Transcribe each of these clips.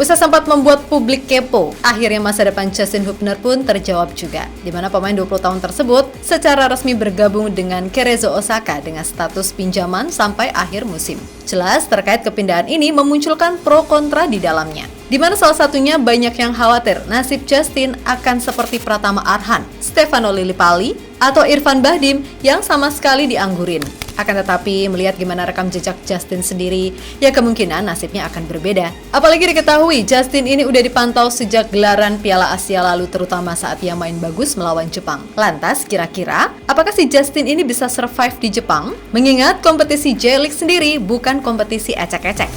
Usai sempat membuat publik kepo, akhirnya masa depan Justin Hubner pun terjawab juga, di mana pemain 20 tahun tersebut secara resmi bergabung dengan Cerezo Osaka dengan status pinjaman sampai akhir musim. Jelas terkait kepindahan ini memunculkan pro kontra di dalamnya, di mana salah satunya banyak yang khawatir nasib Justin akan seperti Pratama Arhan, Stefano Lillipali, atau Irfan Bahdim yang sama sekali dianggurin. Akan tetapi, melihat gimana rekam jejak Justin sendiri, ya kemungkinan nasibnya akan berbeda. Apalagi diketahui, Justin ini udah dipantau sejak gelaran Piala Asia lalu, terutama saat ia main bagus melawan Jepang. Lantas, kira-kira, apakah si Justin ini bisa survive di Jepang? Mengingat kompetisi J-League sendiri bukan kompetisi ecek-ecek.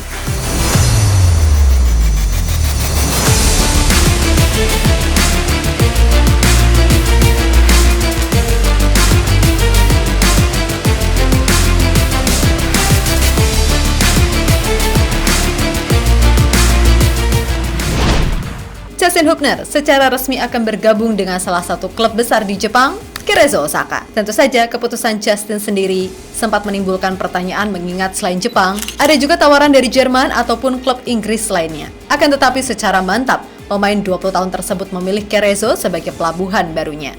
Justin Hubner secara resmi akan bergabung dengan salah satu klub besar di Jepang, Cerezo Osaka. Tentu saja keputusan Justin sendiri sempat menimbulkan pertanyaan mengingat selain Jepang, ada juga tawaran dari Jerman ataupun klub Inggris lainnya. Akan tetapi secara mantap, pemain 20 tahun tersebut memilih Cerezo sebagai pelabuhan barunya.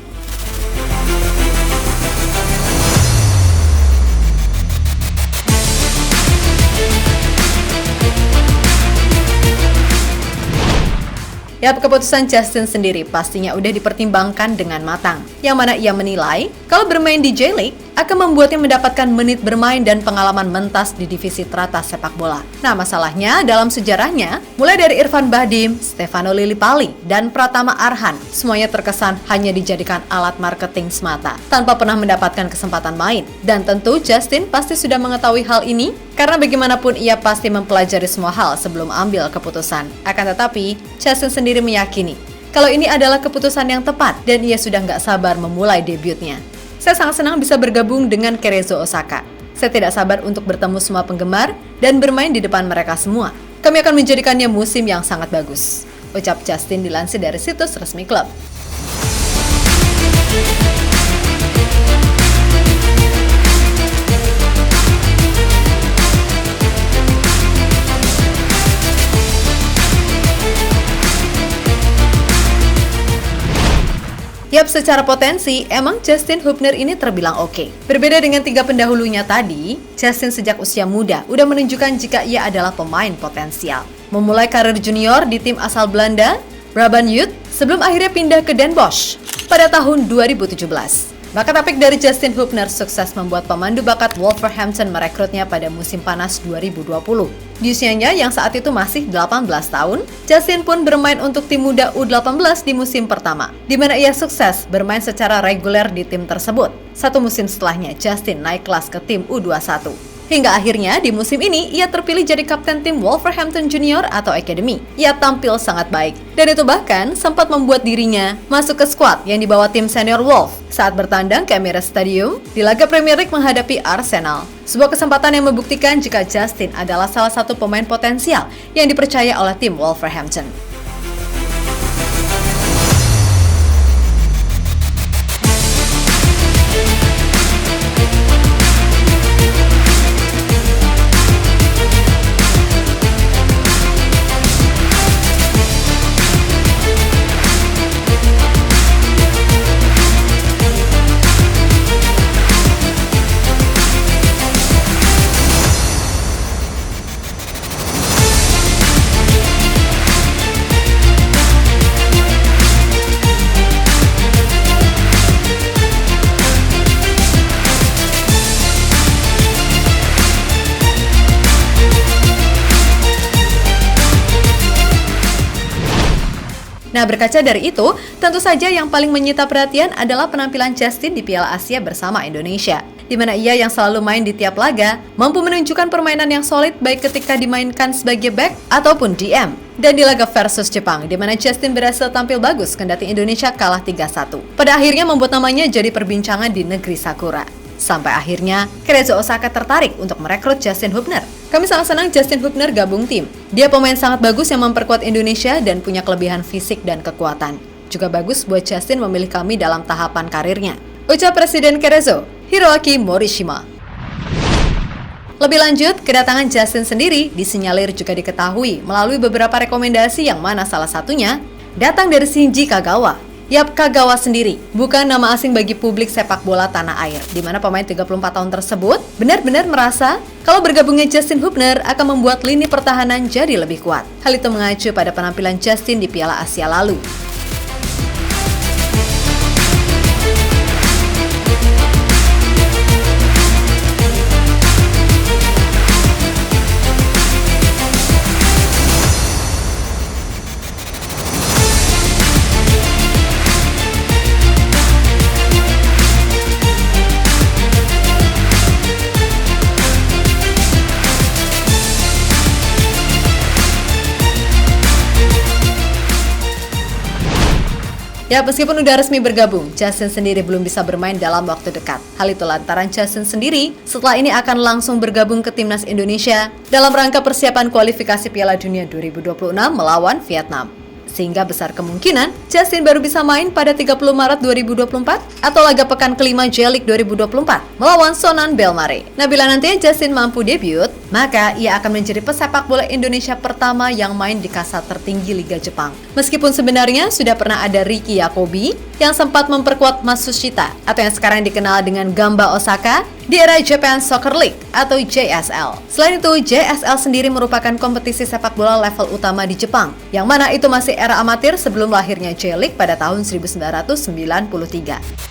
Keputusan Justin sendiri pastinya udah dipertimbangkan dengan matang, yang mana ia menilai kalau bermain di J-League akan membuatnya mendapatkan menit bermain dan pengalaman mentas di divisi teratas sepak bola. Nah, masalahnya dalam sejarahnya, mulai dari Irfan Bahdim, Stefano Lillipali, dan Pratama Arhan, semuanya terkesan hanya dijadikan alat marketing semata, tanpa pernah mendapatkan kesempatan main. Dan tentu Justin pasti sudah mengetahui hal ini, karena bagaimanapun ia pasti mempelajari semua hal sebelum ambil keputusan. Akan tetapi, Justin sendiri meyakini kalau ini adalah keputusan yang tepat dan ia sudah nggak sabar memulai debutnya. Saya sangat senang bisa bergabung dengan Cerezo Osaka. Saya tidak sabar untuk bertemu semua penggemar dan bermain di depan mereka semua. Kami akan menjadikannya musim yang sangat bagus, ucap Justin dilansir dari situs resmi klub. Secara potensi, emang Justin Hubner ini terbilang oke. Berbeda dengan 3 pendahulunya tadi, Justin sejak usia muda udah menunjukkan jika ia adalah pemain potensial. Memulai karir junior di tim asal Belanda, Brabant Youth, sebelum akhirnya pindah ke Den Bosch pada tahun 2017. Bakat apik dari Justin Hubner sukses membuat pemandu bakat Wolverhampton merekrutnya pada musim panas 2020. Di usianya yang saat itu masih 18 tahun, Justin pun bermain untuk tim muda U18 di musim pertama, di mana ia sukses bermain secara reguler di tim tersebut. 1 musim setelahnya, Justin naik kelas ke tim U21. Hingga akhirnya di musim ini ia terpilih jadi kapten tim Wolverhampton Junior atau Academy. Ia tampil sangat baik, dan itu bahkan sempat membuat dirinya masuk ke skuad yang dibawa tim senior Wolf saat bertandang ke Emirates Stadium di laga Premier League menghadapi Arsenal. Sebuah kesempatan yang membuktikan jika Justin adalah salah satu pemain potensial yang dipercaya oleh tim Wolverhampton. Nah, berkaca dari itu, tentu saja yang paling menyita perhatian adalah penampilan Justin di Piala Asia bersama Indonesia, di mana ia yang selalu main di tiap laga, mampu menunjukkan permainan yang solid baik ketika dimainkan sebagai back ataupun DM. Dan di laga versus Jepang, di mana Justin berhasil tampil bagus kendati Indonesia kalah 3-1. Pada akhirnya membuat namanya jadi perbincangan di negeri Sakura. Sampai akhirnya, Cerezo Osaka tertarik untuk merekrut Justin Hubner. Kami sangat senang Justin Hubner gabung tim. Dia pemain sangat bagus yang memperkuat Indonesia dan punya kelebihan fisik dan kekuatan. Juga bagus buat Justin memilih kami dalam tahapan karirnya, ucap Presiden Cerezo, Hiroaki Morishima. Lebih lanjut, kedatangan Justin sendiri disinyalir juga diketahui melalui beberapa rekomendasi yang mana salah satunya datang dari Shinji Kagawa. Yap, Kagawa sendiri bukan nama asing bagi publik sepak bola tanah air, di mana pemain 34 tahun tersebut benar-benar merasa kalau bergabungnya Justin Hubner akan membuat lini pertahanan jadi lebih kuat. Hal itu mengacu pada penampilan Justin di Piala Asia lalu. Ya, meskipun udah resmi bergabung, Justin sendiri belum bisa bermain dalam waktu dekat. Hal itu lantaran Justin sendiri setelah ini akan langsung bergabung ke Timnas Indonesia dalam rangka persiapan kualifikasi Piala Dunia 2026 melawan Vietnam. Sehingga besar kemungkinan Justin baru bisa main pada 30 Maret 2024 atau laga pekan kelima J-League 2024 melawan Sonan Belmare. Nah, bila nantinya Justin mampu debut, maka ia akan menjadi pesepak bola Indonesia pertama yang main di kasta tertinggi Liga Jepang. Meskipun sebenarnya sudah pernah ada Riki Yakobi yang sempat memperkuat Matsushita atau yang sekarang dikenal dengan Gamba Osaka di era Japan Soccer League atau JSL. Selain itu, JSL sendiri merupakan kompetisi sepak bola level utama di Jepang, yang mana itu masih era amatir sebelum lahirnya J-League pada tahun 1993.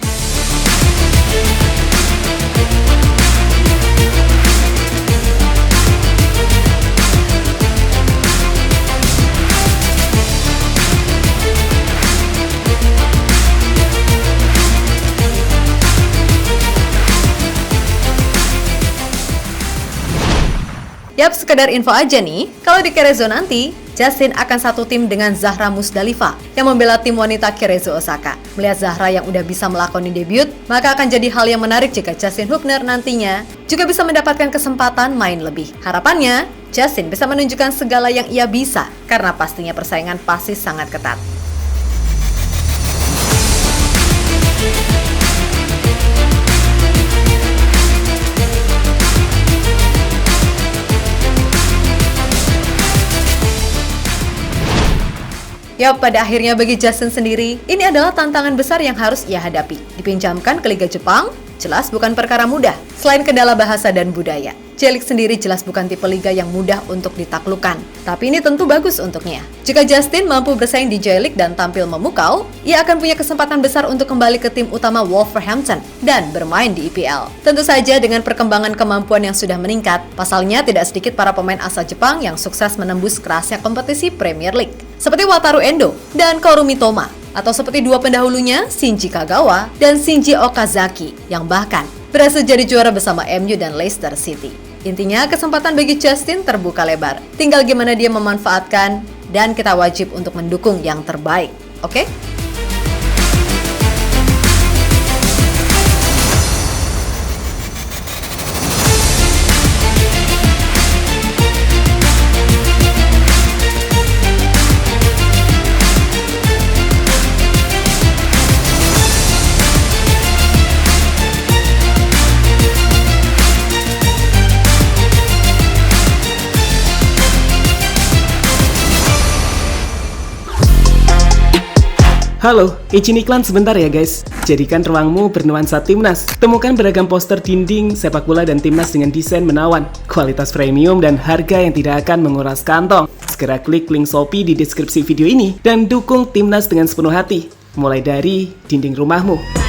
Yap, sekedar info aja nih, kalau di Cerezo nanti, Justin akan satu tim dengan Zahra Musdalifa yang membela tim wanita Cerezo Osaka. Melihat Zahra yang udah bisa melakoni debut, maka akan jadi hal yang menarik jika Justin Hubner nantinya juga bisa mendapatkan kesempatan main lebih. Harapannya, Justin bisa menunjukkan segala yang ia bisa, karena pastinya persaingan pasti sangat ketat. Ya, pada akhirnya bagi Justin sendiri, ini adalah tantangan besar yang harus ia hadapi. Dipinjamkan ke Liga Jepang, jelas bukan perkara mudah. Selain kendala bahasa dan budaya, J-League sendiri jelas bukan tipe liga yang mudah untuk ditaklukkan. Tapi ini tentu bagus untuknya. Jika Justin mampu bersaing di J-League dan tampil memukau, ia akan punya kesempatan besar untuk kembali ke tim utama Wolverhampton dan bermain di IPL. Tentu saja dengan perkembangan kemampuan yang sudah meningkat, pasalnya tidak sedikit para pemain asal Jepang yang sukses menembus kerasnya kompetisi Premier League. Seperti Wataru Endo dan Koru Mitoma, atau seperti dua pendahulunya, Shinji Kagawa dan Shinji Okazaki, yang bahkan berhasil jadi juara bersama MU dan Leicester City. Intinya, kesempatan bagi Justin terbuka lebar. Tinggal gimana dia memanfaatkan, dan kita wajib untuk mendukung yang terbaik. Oke? Halo, izin iklan sebentar ya guys. Jadikan ruangmu bernuansa Timnas. Temukan beragam poster dinding, sepak bola dan Timnas dengan desain menawan, kualitas premium dan harga yang tidak akan menguras kantong. Segera klik link Shopee di deskripsi video ini dan dukung Timnas dengan sepenuh hati. Mulai dari dinding rumahmu.